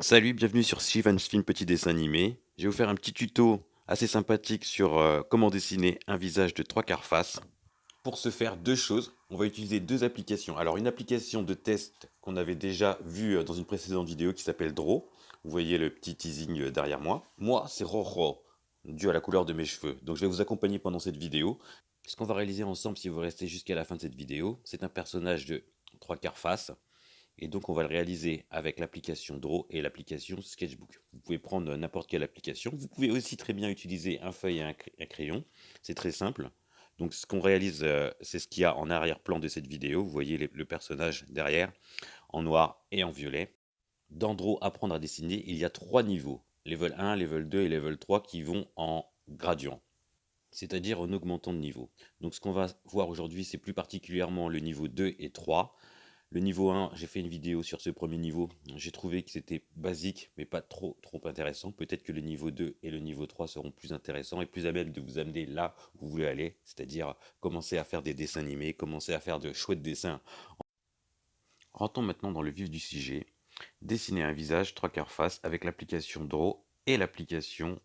Salut, bienvenue sur Steven's Film Petit Dessin Animé. Je vais vous faire un petit tuto assez sympathique sur comment dessiner un visage de trois quarts face. Pour ce faire, deux choses. On va utiliser deux applications. Alors, une application de test qu'on avait déjà vue dans une précédente vidéo qui s'appelle Draw. Vous voyez le petit teasing derrière moi. Moi, c'est Roro, dû à la couleur de mes cheveux. Donc, je vais vous accompagner pendant cette vidéo. Ce qu'on va réaliser ensemble, si vous restez jusqu'à la fin de cette vidéo, c'est un personnage de trois quarts face. Et donc, on va le réaliser avec l'application Draw et l'application Sketchbook. Vous pouvez prendre n'importe quelle application. Vous pouvez aussi très bien utiliser un feuille et un crayon. C'est très simple. Donc, ce qu'on réalise, c'est ce qu'il y a en arrière-plan de cette vidéo. Vous voyez le personnage derrière, en noir et en violet. Dans Draw, apprendre à dessiner, il y a trois niveaux. Level 1, Level 2 et Level 3 qui vont en gradient, c'est-à-dire en augmentant de niveau. Donc, ce qu'on va voir aujourd'hui, c'est plus particulièrement le niveau 2 et 3. Le niveau 1, j'ai fait une vidéo sur ce premier niveau. J'ai trouvé que c'était basique, mais pas trop intéressant. Peut-être que le niveau 2 et le niveau 3 seront plus intéressants et plus à même de vous amener là où vous voulez aller, c'est-à-dire commencer à faire des dessins animés, commencer à faire de chouettes dessins. Rentrons maintenant dans le vif du sujet. Dessiner un visage trois quarts face avec l'application Draw et l'application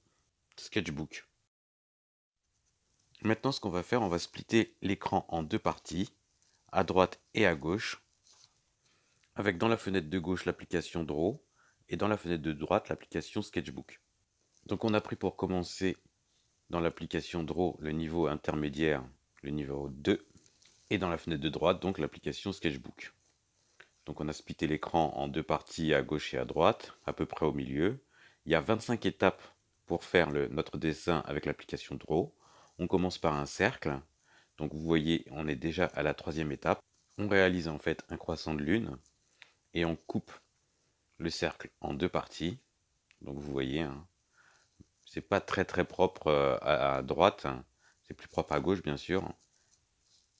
Sketchbook. Maintenant, ce qu'on va faire, on va splitter l'écran en deux parties, à droite et à gauche, avec dans la fenêtre de gauche l'application Draw et dans la fenêtre de droite l'application Sketchbook. Donc on a pris pour commencer dans l'application Draw le niveau intermédiaire, le niveau 2, et dans la fenêtre de droite donc l'application Sketchbook. Donc on a splitté l'écran en deux parties à gauche et à droite, à peu près au milieu. Il y a 25 étapes pour faire notre dessin avec l'application Draw. On commence par un cercle. Donc vous voyez, on est déjà à la troisième étape. On réalise en fait un croissant de lune et on coupe le cercle en deux parties. Donc vous voyez, hein, c'est pas très propre à droite, hein. C'est plus propre à gauche bien sûr.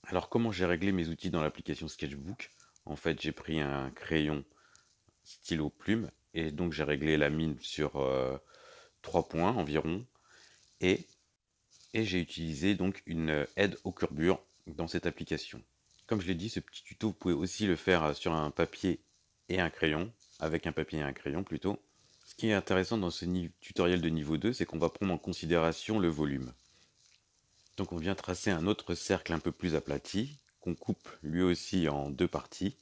Alors comment j'ai réglé mes outils dans l'application Sketchbook? En fait, j'ai pris un crayon stylo plume et donc j'ai réglé la mine sur 3 points environ et, et j'ai utilisé donc une aide aux courbures dans cette application. Comme je l'ai dit, ce petit tuto, vous pouvez aussi le faire sur un papier et un crayon, avec un papier et un crayon plutôt. Ce qui est intéressant dans ce tutoriel de niveau 2, c'est qu'on va prendre en considération le volume. Donc on vient tracer un autre cercle un peu plus aplati, qu'on coupe lui aussi en deux parties,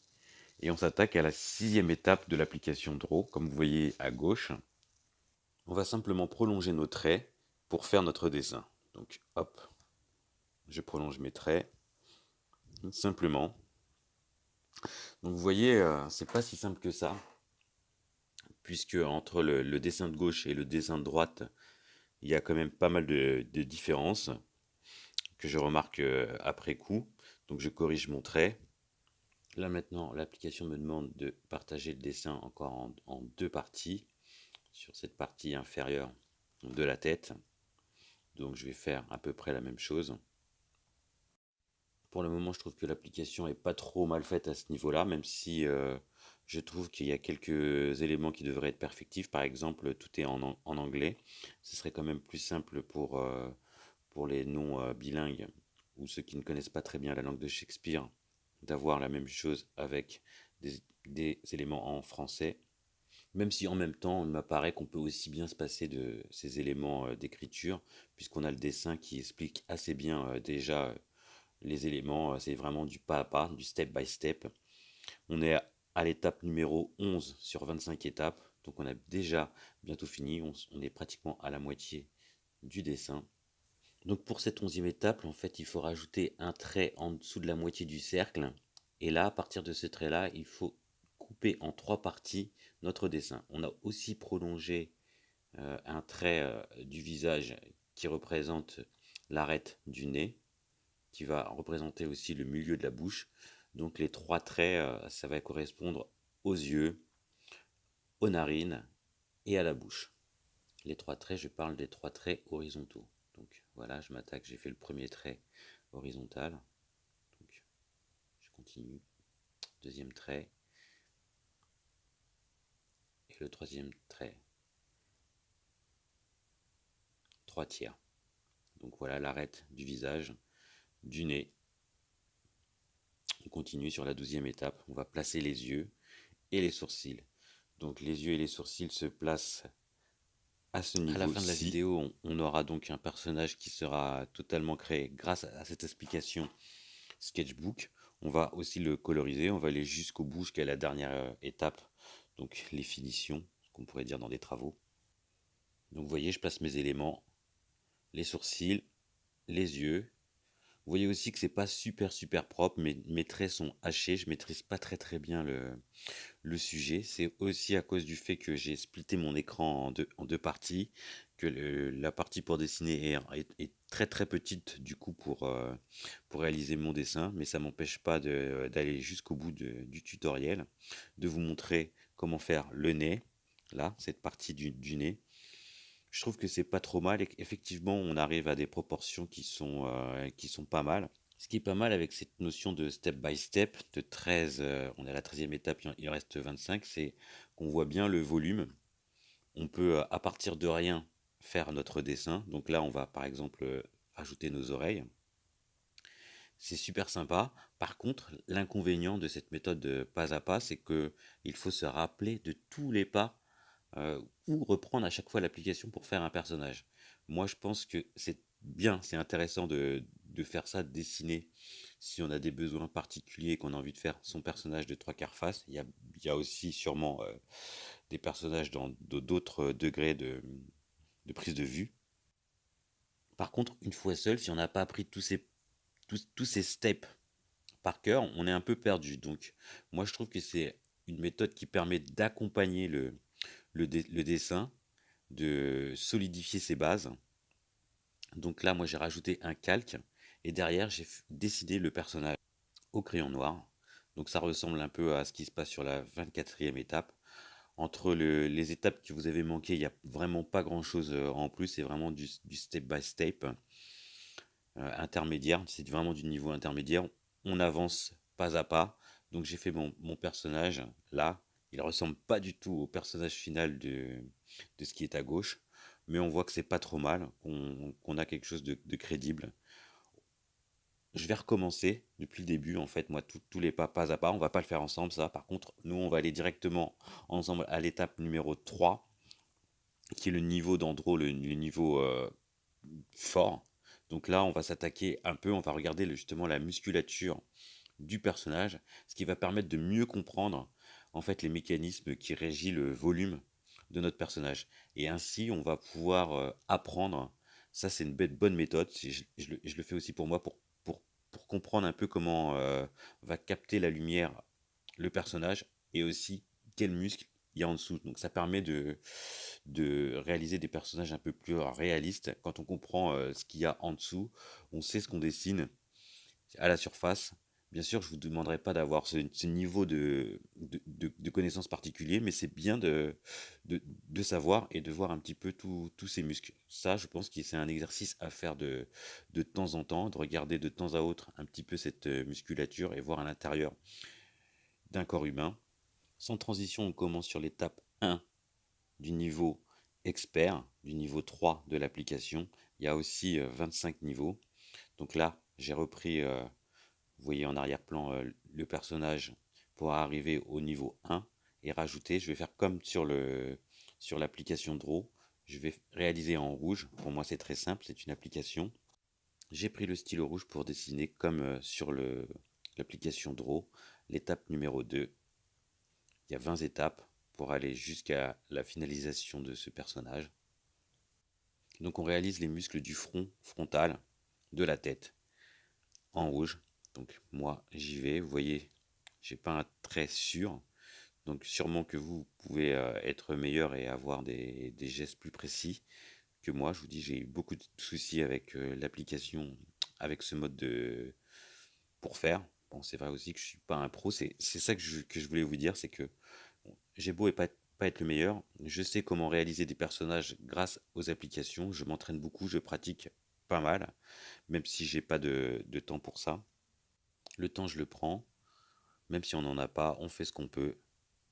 et on s'attaque à la sixième étape de l'application Draw, comme vous voyez à gauche. On va simplement prolonger nos traits pour faire notre dessin. Donc hop, je prolonge mes traits, simplement. Donc vous voyez, c'est pas si simple que ça, puisque entre le dessin de gauche et le dessin de droite, il y a quand même pas mal de différences que je remarque après coup. Donc je corrige mon trait. Là maintenant, l'application me demande de partager le dessin encore en deux parties, sur cette partie inférieure de la tête. Donc je vais faire à peu près la même chose. Pour le moment, je trouve que l'application est pas trop mal faite à ce niveau-là, même si je trouve qu'il y a quelques éléments qui devraient être perfectifs. Par exemple, tout est en anglais. Ce serait quand même plus simple pour les non bilingues ou ceux qui ne connaissent pas très bien la langue de Shakespeare d'avoir la même chose avec des éléments en français. Même si en même temps, il m'apparaît qu'on peut aussi bien se passer de ces éléments d'écriture, puisqu'on a le dessin qui explique assez bien déjà les éléments, c'est vraiment du pas à pas, du step by step. On est à l'étape numéro 11 sur 25 étapes, donc on a déjà bientôt fini, on est pratiquement à la moitié du dessin. Donc pour cette 11e étape, en fait, il faut rajouter un trait en dessous de la moitié du cercle. Et là, à partir de ce trait-là, il faut couper en trois parties notre dessin. On a aussi prolongé un trait du visage qui représente l'arête du nez, qui va représenter aussi le milieu de la bouche. Donc les trois traits, ça va correspondre aux yeux, aux narines et à la bouche. Les trois traits, je parle des trois traits horizontaux. Donc voilà, je m'attaque, j'ai fait le premier trait horizontal. Donc je continue. Deuxième trait. Et le troisième trait. 3/4. Donc voilà l'arête du visage, du nez. On continue sur la 12e étape. On va placer les yeux et les sourcils. Donc les yeux et les sourcils se placent à ce À la fin de la niveau-ci. vidéo, on aura donc un personnage qui sera totalement créé grâce à cette explication sketchbook. On va aussi le coloriser, on va aller jusqu'au bout, jusqu'à la dernière étape, donc les finitions, ce qu'on pourrait dire dans des travaux. Donc vous voyez, je place mes éléments, les sourcils, les yeux. Vous voyez aussi que c'est pas super propre, mes traits sont hachés, je maîtrise pas très bien le sujet. C'est aussi à cause du fait que j'ai splitté mon écran en deux parties, que la partie pour dessiner est très petite du coup pour réaliser mon dessin, mais ça m'empêche pas d'aller jusqu'au bout du tutoriel, de vous montrer comment faire le nez, là, cette partie du nez. Je trouve que c'est pas trop mal et qu'effectivement on arrive à des proportions qui sont pas mal. Ce qui est pas mal avec cette notion de step by step, de 13, on est à la 13e étape, il en reste 25, c'est qu'on voit bien le volume. On peut, à partir de rien, faire notre dessin. Donc là, on va par exemple ajouter nos oreilles. C'est super sympa. Par contre, l'inconvénient de cette méthode de pas à pas, c'est que il faut se rappeler de tous les pas ou reprendre à chaque fois l'application pour faire un personnage. Moi, je pense que c'est bien, c'est intéressant de faire ça, de dessiner si on a des besoins particuliers et qu'on a envie de faire son personnage de trois quarts face. Il y a aussi sûrement des personnages dans d'autres degrés de prise de vue. Par contre, une fois seul, si on n'a pas appris tous ces steps par cœur, on est un peu perdu. Donc, moi, je trouve que c'est une méthode qui permet d'accompagner le dessin, de solidifier ses bases. Donc là, moi, j'ai rajouté un calque et derrière, j'ai dessiné le personnage au crayon noir. Donc ça ressemble un peu à ce qui se passe sur la 24e étape. Entre les étapes que vous avez manquées, il n'y a vraiment pas grand-chose en plus. C'est vraiment du step by step intermédiaire. C'est vraiment du niveau intermédiaire. On avance pas à pas. Donc j'ai fait mon personnage là. Il ressemble pas du tout au personnage final de ce qui est à gauche. Mais on voit que c'est pas trop mal, qu'on a quelque chose de crédible. Je vais recommencer depuis le début, en fait, moi, tous les pas à pas. On va pas le faire ensemble, ça. Par contre, nous, on va aller directement ensemble à l'étape numéro 3, qui est le niveau d'Andro, le niveau fort. Donc là, on va s'attaquer un peu, on va regarder justement la musculature du personnage, ce qui va permettre de mieux comprendre en fait les mécanismes qui régissent le volume de notre personnage. Et ainsi, on va pouvoir apprendre. Ça, c'est une bonne méthode. Je le fais aussi pour moi pour comprendre un peu comment va capter la lumière le personnage et aussi quels muscles il y a en dessous. Donc ça permet de réaliser des personnages un peu plus réalistes. Quand on comprend ce qu'il y a en dessous, on sait ce qu'on dessine à la surface. Bien sûr, je ne vous demanderai pas d'avoir ce niveau de connaissances particulier, mais c'est bien de savoir et de voir un petit peu tous ces muscles. Ça, je pense que c'est un exercice à faire de temps en temps, de regarder de temps à autre un petit peu cette musculature et voir à l'intérieur d'un corps humain. Sans transition, on commence sur l'étape 1 du niveau expert, du niveau 3 de l'application. Il y a aussi 25 niveaux. Donc là, j'ai repris vous voyez en arrière-plan le personnage pour arriver au niveau 1 et rajouter. Je vais faire comme sur l'application Draw. Je vais réaliser en rouge. Pour moi, c'est très simple. C'est une application. J'ai pris le stylo rouge pour dessiner comme sur l'application Draw. L'étape numéro 2. Il y a 20 étapes pour aller jusqu'à la finalisation de ce personnage. Donc on réalise les muscles du front frontal, de la tête, en rouge. Donc moi j'y vais, vous voyez, j'ai pas un trait sûr. Donc sûrement que vous pouvez être meilleur et avoir des gestes plus précis que moi. Je vous dis, j'ai eu beaucoup de soucis avec l'application, avec ce mode de pour faire. Bon, c'est vrai aussi que je suis pas un pro. C'est ça que je voulais vous dire, c'est que bon, j'ai beau et pas être le meilleur, je sais comment réaliser des personnages grâce aux applications. Je m'entraîne beaucoup, je pratique pas mal, même si j'ai pas de temps pour ça. Le temps, je le prends. Même si on n'en a pas, on fait ce qu'on peut.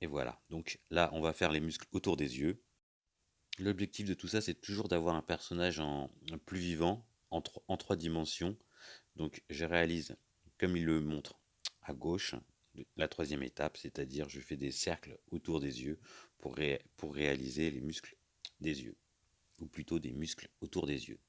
Et voilà. Donc là, on va faire les muscles autour des yeux. L'objectif de tout ça, c'est toujours d'avoir un personnage en plus vivant, en trois dimensions. Donc je réalise comme il le montre à gauche. la troisième étape, c'est-à-dire je fais des cercles autour des yeux pour réaliser les muscles des yeux, ou plutôt des muscles autour des yeux.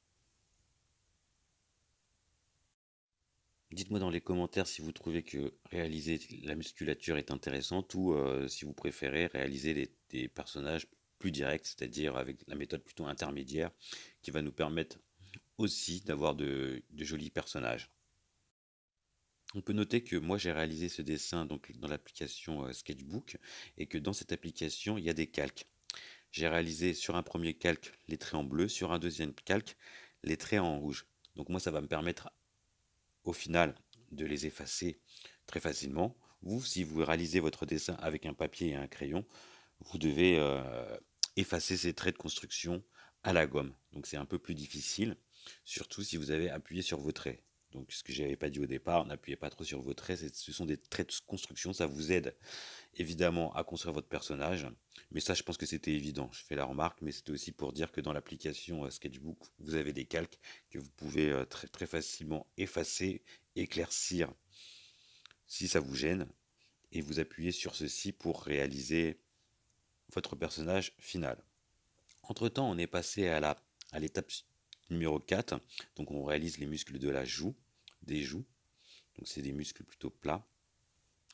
Dites-moi dans les commentaires si vous trouvez que réaliser la musculature est intéressante ou si vous préférez réaliser des personnages plus directs, c'est-à-dire avec la méthode plutôt intermédiaire qui va nous permettre aussi d'avoir de jolis personnages. On peut noter que moi j'ai réalisé ce dessin donc dans l'application Sketchbook et que dans cette application il y a des calques. J'ai réalisé sur un premier calque les traits en bleu, sur un deuxième calque les traits en rouge. Donc moi ça va me permettre au final de les effacer très facilement. Vous, si vous réalisez votre dessin avec un papier et un crayon, vous devez effacer ces traits de construction à la gomme. Donc c'est un peu plus difficile, surtout si vous avez appuyé sur vos traits. Donc ce que je n'avais pas dit au départ, n'appuyez pas trop sur vos traits, ce sont des traits de construction, ça vous aide évidemment à construire votre personnage. Mais ça, je pense que c'était évident, je fais la remarque, mais c'était aussi pour dire que dans l'application Sketchbook, vous avez des calques que vous pouvez très, très facilement effacer, éclaircir si ça vous gêne, et vous appuyez sur ceci pour réaliser votre personnage final. Entre-temps, on est passé à l'étape numéro 4. Donc on réalise les muscles de la joue, des joues. Donc c'est des muscles plutôt plats.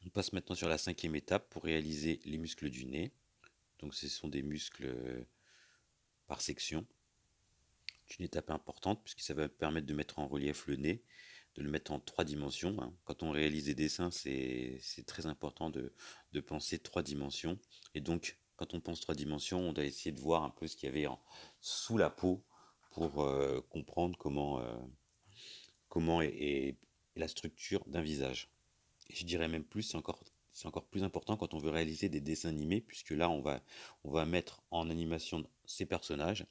On passe maintenant sur la cinquième étape pour réaliser les muscles du nez. Donc ce sont des muscles par section. C'est une étape importante puisque ça va permettre de mettre en relief le nez, de le mettre en 3 dimensions. Quand on réalise des dessins, c'est très important de penser 3 dimensions. Et donc, quand on pense 3 dimensions, on doit essayer de voir un peu ce qu'il y avait sous la peau pour comprendre comment est la structure d'un visage. Et je dirais même plus, c'est encore plus important quand on veut réaliser des dessins animés, puisque là, on va mettre en animation ces personnages.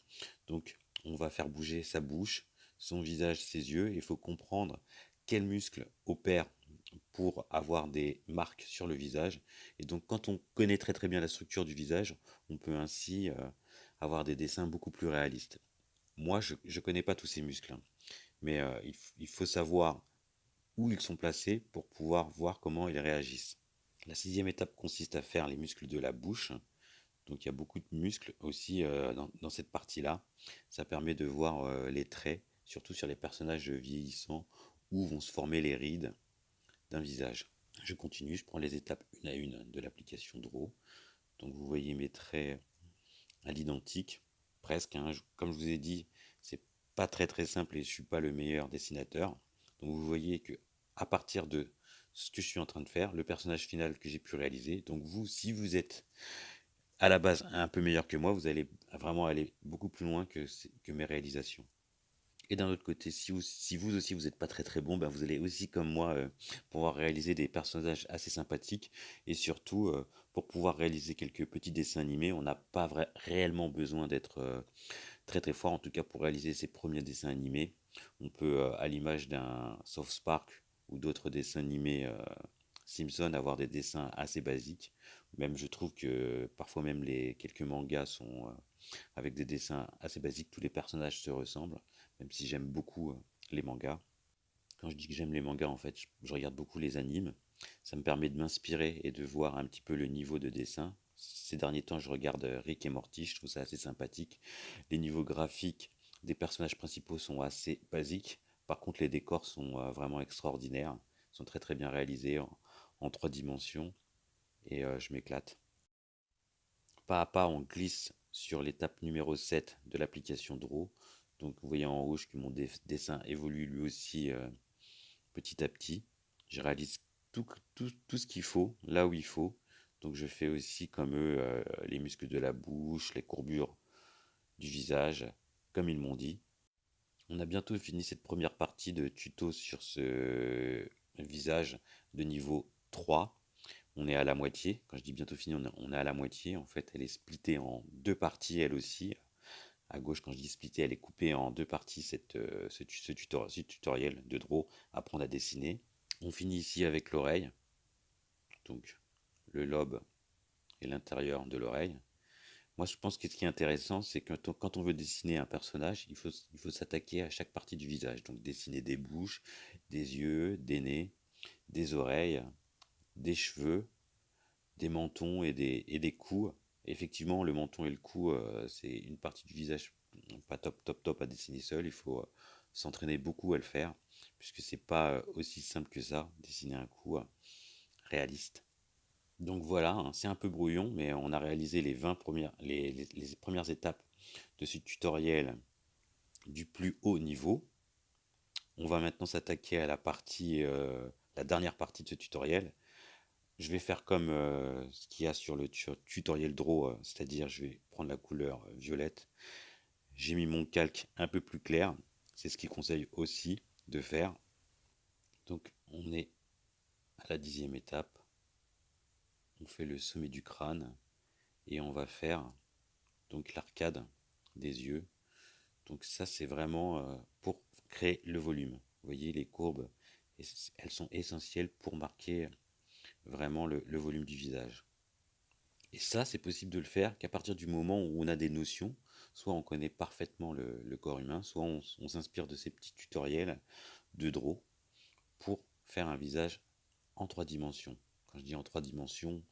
Donc, on va faire bouger sa bouche, son visage, ses yeux. Il faut comprendre quels muscles opèrent pour avoir des marques sur le visage. Et donc, quand on connaît très très bien la structure du visage, on peut ainsi avoir des dessins beaucoup plus réalistes. Moi, je ne connais pas tous ces muscles, hein, mais il faut savoir où ils sont placés pour pouvoir voir comment ils réagissent. La sixième étape consiste à faire les muscles de la bouche. Donc il y a beaucoup de muscles aussi dans cette partie-là. Ça permet de voir les traits, surtout sur les personnages vieillissants, où vont se former les rides d'un visage. Je continue, je prends les étapes une à une de l'application Draw. Donc vous voyez mes traits à l'identique, presque. Comme je vous ai dit, c'est pas très très simple et je suis pas le meilleur dessinateur. Donc vous voyez que à partir de ce que je suis en train de faire, le personnage final que j'ai pu réaliser. Donc vous, si vous êtes à la base un peu meilleur que moi, vous allez vraiment aller beaucoup plus loin que mes réalisations. Et d'un autre côté, si vous aussi vous n'êtes pas très très bon, ben vous allez aussi comme moi pouvoir réaliser des personnages assez sympathiques et surtout pour pouvoir réaliser quelques petits dessins animés, on n'a pas réellement besoin d'être très très fort, en tout cas pour réaliser ces premiers dessins animés. On peut, à l'image d'un South Park ou d'autres dessins animés Simpson, avoir des dessins assez basiques. Même je trouve que parfois même les quelques mangas sont avec des dessins assez basiques, tous les personnages se ressemblent, même si j'aime beaucoup les mangas. Quand je dis que j'aime les mangas, en fait, je regarde beaucoup les animes. Ça me permet de m'inspirer et de voir un petit peu le niveau de dessin. Ces derniers temps, je regarde Rick et Morty, je trouve ça assez sympathique. Les niveaux graphiques des personnages principaux sont assez basiques. Par contre, les décors sont vraiment extraordinaires, sont très très bien réalisés en 3 dimensions et je m'éclate. Pas à pas, on glisse sur l'étape numéro 7 de l'application Draw. Donc vous voyez en rouge que mon dessin évolue lui aussi petit à petit. Je réalise tout ce qu'il faut, là où il faut. Donc je fais aussi comme eux les muscles de la bouche, les courbures du visage, comme ils m'ont dit. On a bientôt fini cette première partie de tuto sur ce visage de niveau 3. On est à la moitié. Quand je dis bientôt fini, on est à la moitié. En fait, elle est splittée en 2 parties, elle aussi. À gauche, quand je dis splittée, elle est coupée en 2 parties, ce tutoriel de Draw, apprendre à dessiner. On finit ici avec l'oreille. Donc, le lobe et l'intérieur de l'oreille. Moi, je pense que ce qui est intéressant, c'est que quand on veut dessiner un personnage, il faut s'attaquer à chaque partie du visage. Donc, dessiner des bouches, des yeux, des nez, des oreilles, des cheveux, des mentons et des coups. Effectivement, le menton et le cou, c'est une partie du visage pas top à dessiner seul. Il faut s'entraîner beaucoup à le faire, puisque c'est pas aussi simple que ça, dessiner un cou réaliste. Donc voilà, hein, c'est un peu brouillon, mais on a réalisé les premières étapes de ce tutoriel du plus haut niveau. On va maintenant s'attaquer à la dernière partie de ce tutoriel. Je vais faire comme ce qu'il y a sur le tutoriel Draw, c'est-à-dire je vais prendre la couleur violette. J'ai mis mon calque un peu plus clair, c'est ce qu'il conseille aussi de faire. Donc on est à la 10e étape, on fait le sommet du crâne et on va faire donc l'arcade des yeux. Donc ça c'est vraiment pour créer le volume. Vous voyez les courbes, elles sont essentielles pour marquer vraiment le volume du visage. Et ça, c'est possible de le faire qu'à partir du moment où on a des notions, soit on connaît parfaitement le corps humain, soit on s'inspire de ces petits tutoriels de draw pour faire un visage en 3 dimensions. Quand je dis en 3 dimensions,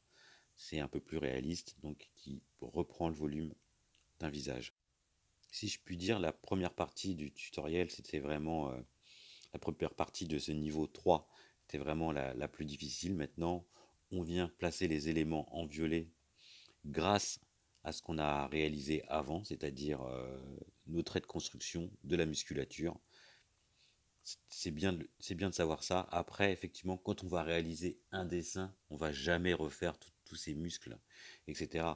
c'est un peu plus réaliste, donc qui reprend le volume d'un visage. Si je puis dire, la première partie du tutoriel, c'était vraiment la première partie de ce niveau 3, c'était vraiment la plus difficile. Maintenant, on vient placer les éléments en violet grâce à ce qu'on a réalisé avant, c'est-à-dire nos traits de construction de la musculature. C'est bien de savoir ça. Après, effectivement, quand on va réaliser un dessin, on va jamais refaire tous ces muscles, etc.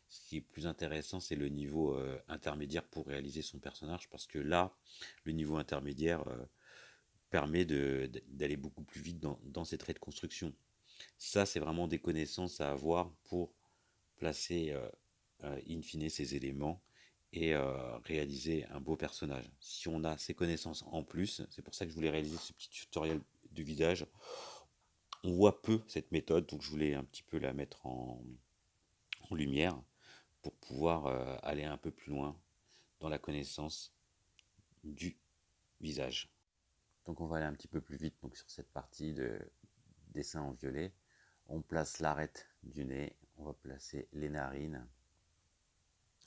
Ce qui est plus intéressant, c'est le niveau intermédiaire pour réaliser son personnage, parce que là, le niveau intermédiaire permet d'aller beaucoup plus vite dans ces traits de construction. Ça, c'est vraiment des connaissances à avoir pour placer in fine ces éléments et réaliser un beau personnage. Si on a ces connaissances en plus, c'est pour ça que je voulais réaliser ce petit tutoriel du visage. On voit peu cette méthode, donc je voulais un petit peu la mettre en lumière pour pouvoir aller un peu plus loin dans la connaissance du visage. Donc on va aller un petit peu plus vite donc, sur cette partie de dessin en violet. On place l'arête du nez, on va placer les narines,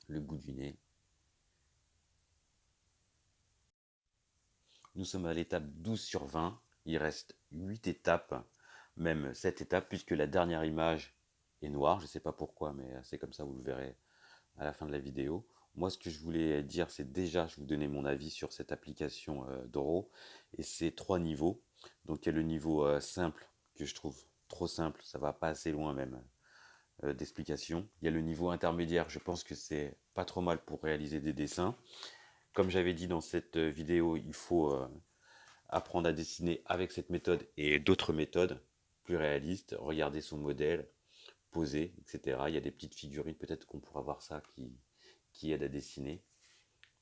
le bout du nez. Nous sommes à l'étape 12 sur 20. Il reste 8 étapes, même 7 étapes, puisque la dernière image est noire. Je ne sais pas pourquoi, mais c'est comme ça, vous le verrez à la fin de la vidéo. Moi, ce que je voulais dire, c'est déjà, je vous donnais mon avis sur cette application Draw, et c'est 3 niveaux. Donc, il y a le niveau simple, que je trouve trop simple, ça va pas assez loin même d'explication. Il y a le niveau intermédiaire, je pense que c'est pas trop mal pour réaliser des dessins. Comme j'avais dit dans cette vidéo, il faut apprendre à dessiner avec cette méthode et d'autres méthodes plus réalistes. Regarder son modèle, poser, etc. Il y a des petites figurines, peut-être qu'on pourra voir ça, qui aident à dessiner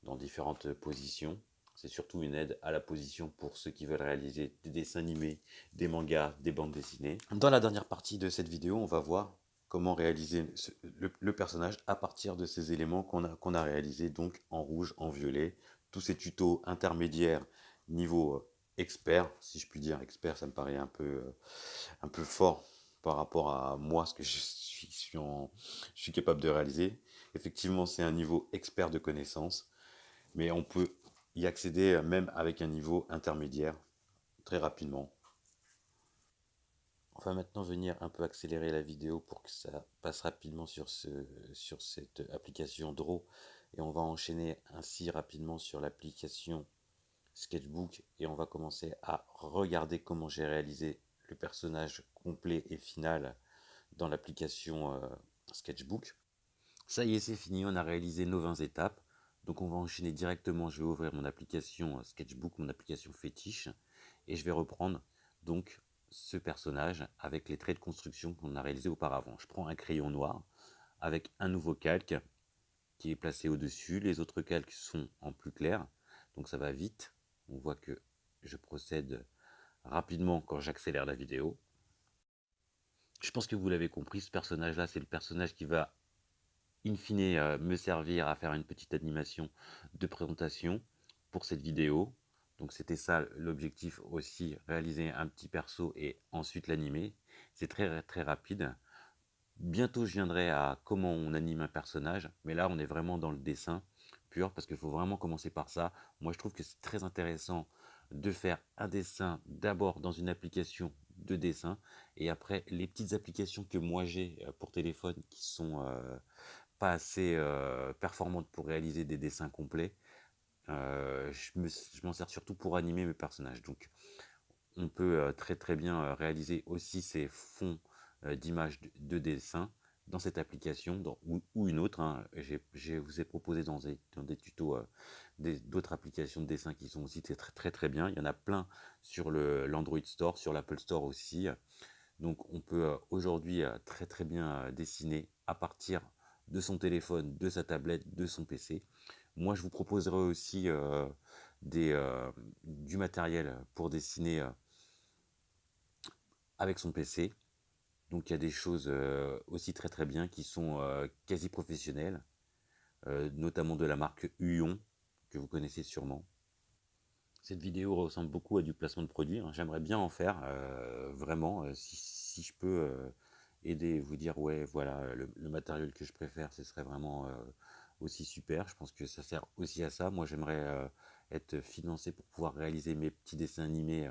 dans différentes positions. C'est surtout une aide à la position pour ceux qui veulent réaliser des dessins animés, des mangas, des bandes dessinées. Dans la dernière partie de cette vidéo, on va voir comment réaliser le personnage à partir de ces éléments qu'on a réalisés, donc en rouge, en violet. Tous ces tutos intermédiaires niveau expert, si je puis dire. Expert, ça me paraît un peu fort par rapport à moi, ce que je suis capable de réaliser. Effectivement, c'est un niveau expert de connaissances, mais on peut y accéder même avec un niveau intermédiaire très rapidement. On va maintenant venir un peu accélérer la vidéo pour que ça passe rapidement sur cette application Draw, et on va enchaîner ainsi rapidement sur l'application Sketchbook, et on va commencer à regarder comment j'ai réalisé le personnage complet et final dans l'application Sketchbook. Ça y est, c'est fini, on a réalisé nos 20 étapes. Donc on va enchaîner directement, je vais ouvrir mon application Sketchbook, mon application fétiche, et je vais reprendre donc ce personnage avec les traits de construction qu'on a réalisés auparavant. Je prends un crayon noir avec un nouveau calque qui est placé au-dessus. Les autres calques sont en plus clair, donc ça va vite. On voit que je procède rapidement quand j'accélère la vidéo. Je pense que vous l'avez compris, ce personnage-là, c'est le personnage qui va in fine me servir à faire une petite animation de présentation pour cette vidéo. Donc c'était ça l'objectif aussi, réaliser un petit perso et ensuite l'animer. C'est très, très rapide. Bientôt, je viendrai à comment on anime un personnage, mais là, on est vraiment dans le dessin pur, parce qu'il faut vraiment commencer par ça. Moi, je trouve que c'est très intéressant de faire un dessin d'abord dans une application de dessin, et après, les petites applications que moi j'ai pour téléphone qui sont pas assez performantes pour réaliser des dessins complets, je m'en sers surtout pour animer mes personnages. Donc, on peut très très bien réaliser aussi ces fonds d'images de dessin dans cette application ou une autre, hein. Je vous ai proposé dans des tutos d'autres applications de dessin qui sont aussi très très très bien. Il y en a plein sur l'Android Store, sur l'Apple Store aussi. Donc on peut aujourd'hui très très bien dessiner à partir de son téléphone, de sa tablette, de son PC. Moi je vous proposerai aussi du matériel pour dessiner avec son PC. Donc il y a des choses aussi très très bien qui sont quasi professionnelles, notamment de la marque Huion, que vous connaissez sûrement. Cette vidéo ressemble beaucoup à du placement de produit, hein. J'aimerais bien en faire, vraiment, si je peux aider, vous dire, ouais, voilà, le matériel que je préfère, ce serait vraiment aussi super. Je pense que ça sert aussi à ça. Moi, j'aimerais être financé pour pouvoir réaliser mes petits dessins animés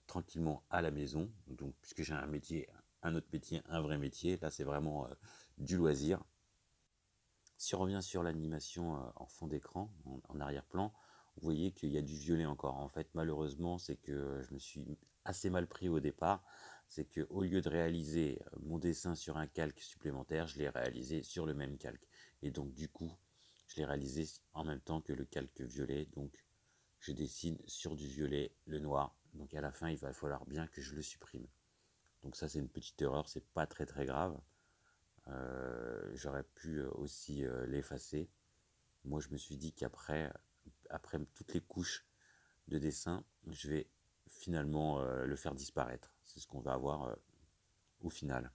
tranquillement à la maison. Donc, puisque j'ai un métier, un autre métier, un vrai métier, là, c'est vraiment du loisir. Si on revient sur l'animation en fond d'écran, en arrière-plan, vous voyez qu'il y a du violet encore. En fait, malheureusement, c'est que je me suis assez mal pris au départ. C'est que au lieu de réaliser mon dessin sur un calque supplémentaire, je l'ai réalisé sur le même calque. Et donc, du coup, je l'ai réalisé en même temps que le calque violet. Donc, je dessine sur du violet le noir. Donc, à la fin, il va falloir bien que je le supprime. Donc, ça, c'est une petite erreur. C'est pas très très grave. J'aurais pu aussi l'effacer. Moi, je me suis dit après toutes les couches de dessin, je vais finalement le faire disparaître. C'est ce qu'on va avoir au final.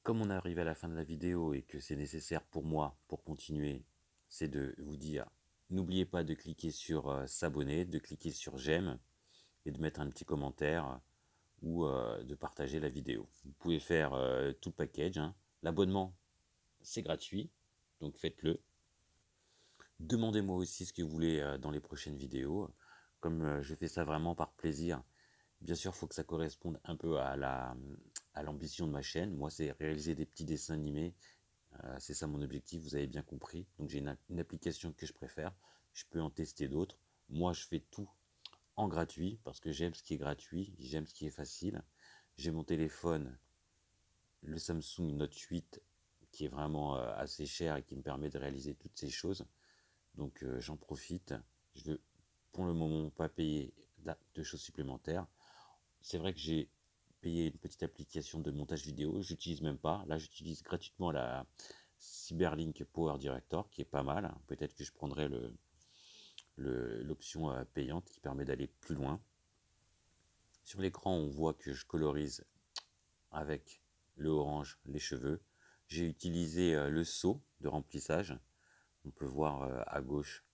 Comme on arrive à la fin de la vidéo et que c'est nécessaire pour moi, pour continuer, c'est de vous dire, n'oubliez pas de cliquer sur s'abonner, de cliquer sur j'aime et de mettre un petit commentaire ou de partager la vidéo. Vous pouvez faire tout le package, hein. L'abonnement, c'est gratuit, donc faites-le. Demandez-moi aussi ce que vous voulez dans les prochaines vidéos. Comme je fais ça vraiment par plaisir, bien sûr, il faut que ça corresponde un peu à l'ambition de ma chaîne. Moi, c'est réaliser des petits dessins animés. C'est ça mon objectif, vous avez bien compris. Donc j'ai une application que je préfère. Je peux en tester d'autres. Moi, je fais tout en gratuit parce que j'aime ce qui est gratuit, j'aime ce qui est facile. J'ai mon téléphone, le Samsung Note 8, qui est vraiment assez cher et qui me permet de réaliser toutes ces choses. Donc j'en profite. Je veux pour le moment pas payer de choses supplémentaires. C'est vrai que j'ai payé une petite application de montage vidéo. J'utilise même pas. Là, j'utilise gratuitement la Cyberlink Power Director qui est pas mal. Peut-être que je prendrai l'option payante qui permet d'aller plus loin. Sur l'écran, on voit que je colorise avec le orange les cheveux. J'ai utilisé le seau de remplissage. On peut voir à gauche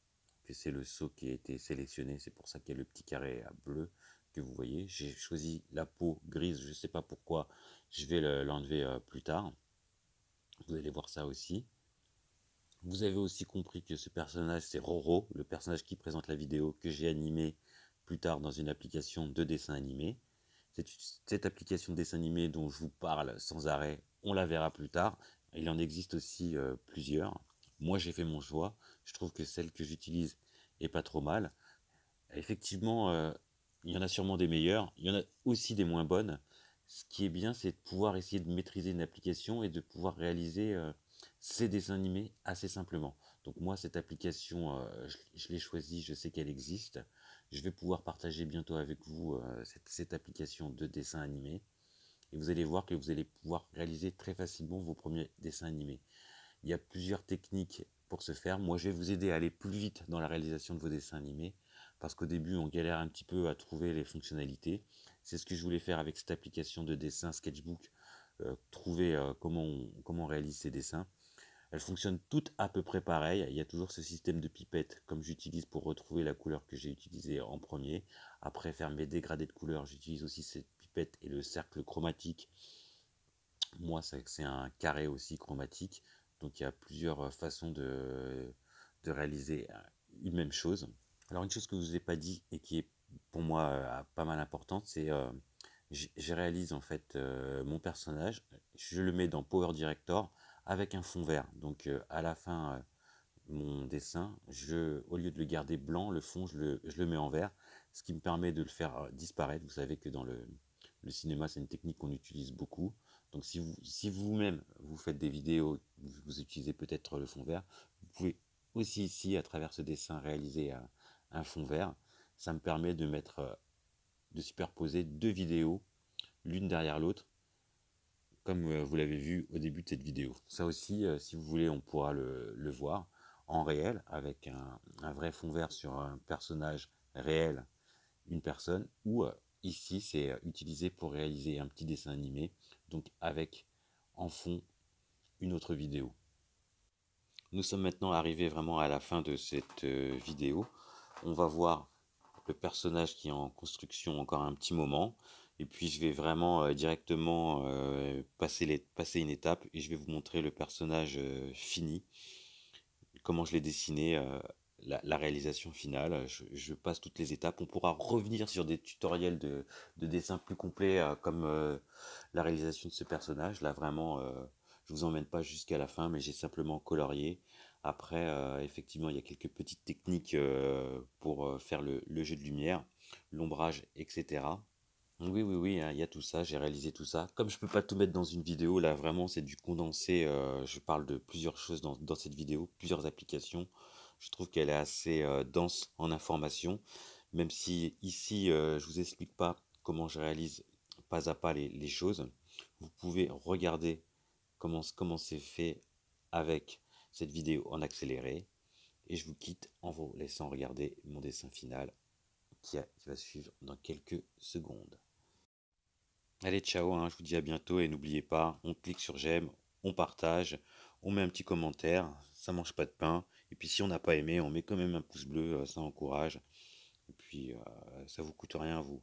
que c'est le seau qui a été sélectionné. C'est pour ça qu'il y a le petit carré bleu que vous voyez. J'ai choisi la peau grise. Je ne sais pas pourquoi. Je vais l'enlever plus tard. Vous allez voir ça aussi. Vous avez aussi compris que ce personnage, c'est Roro, le personnage qui présente la vidéo que j'ai animé plus tard dans une application de dessin animé. Cette application de dessin animé dont je vous parle sans arrêt, on la verra plus tard. Il en existe aussi plusieurs. Moi, j'ai fait mon choix. Je trouve que celle que j'utilise est pas trop mal. Effectivement, il y en a sûrement des meilleures. Il y en a aussi des moins bonnes. Ce qui est bien, c'est de pouvoir essayer de maîtriser une application et de pouvoir réaliser ces dessins animés assez simplement. Donc moi, cette application, je l'ai choisie, je sais qu'elle existe. Je vais pouvoir partager bientôt avec vous cette application de dessin animé. Et vous allez voir que vous allez pouvoir réaliser très facilement vos premiers dessins animés. Il y a plusieurs techniques pour ce faire. Moi, je vais vous aider à aller plus vite dans la réalisation de vos dessins animés, parce qu'au début, on galère un petit peu à trouver les fonctionnalités. C'est ce que je voulais faire avec cette application de dessin Sketchbook, trouver comment on réalise ces dessins. Elles fonctionnent toutes à peu près pareil. Il y a toujours ce système de pipette comme j'utilise pour retrouver la couleur que j'ai utilisée en premier. Après faire mes dégradés de couleurs, j'utilise aussi cette pipette pipette et le cercle chromatique. Moi, c'est un carré aussi chromatique. Donc il y a plusieurs façons de réaliser une même chose. Alors une chose que je vous ai pas dit et qui est pour moi pas mal importante, c'est je réalise en fait mon personnage, je le mets dans Power Director avec un fond vert. Donc à la fin, mon dessin, au lieu de le garder blanc, le fond, je le mets en vert, ce qui me permet de le faire disparaître. Vous savez que dans le cinéma, c'est une technique qu'on utilise beaucoup. Donc si vous-même vous faites des vidéos, vous utilisez peut-être le fond vert, vous pouvez aussi ici, à travers ce dessin, réaliser un fond vert. Ça me permet de de superposer deux vidéos l'une derrière l'autre, comme vous l'avez vu au début de cette vidéo. Ça aussi, si vous voulez, on pourra le voir en réel, avec un vrai fond vert sur un personnage réel, une personne, ou ici, c'est utilisé pour réaliser un petit dessin animé, donc avec en fond une autre vidéo. Nous sommes maintenant arrivés vraiment à la fin de cette vidéo. On va voir le personnage qui est en construction encore un petit moment. Et puis je vais vraiment directement passer une étape et je vais vous montrer le personnage fini, comment je l'ai dessiné, la réalisation finale. Je passe toutes les étapes. On pourra revenir sur des tutoriels de dessin plus complets comme la réalisation de ce personnage. Là vraiment, je vous emmène pas jusqu'à la fin, mais j'ai simplement colorié. Après, effectivement, il y a quelques petites techniques pour faire le jeu de lumière, l'ombrage, etc. Oui, oui, oui, hein, il y a tout ça, j'ai réalisé tout ça. Comme je peux pas tout mettre dans une vidéo, là vraiment c'est du condensé. Je parle de plusieurs choses dans cette vidéo, plusieurs applications. Je trouve qu'elle est assez dense en informations, même si ici je vous explique pas comment je réalise pas à pas les choses. Vous pouvez regarder comment c'est fait avec cette vidéo en accéléré. Et je vous quitte en vous laissant regarder mon dessin final qui va suivre dans quelques secondes. Allez, ciao, hein, je vous dis à bientôt et n'oubliez pas, on clique sur j'aime, on partage, on met un petit commentaire, ça mange pas de pain. Et puis si on n'a pas aimé, on met quand même un pouce bleu, ça encourage. Et puis ça vous coûte rien à vous.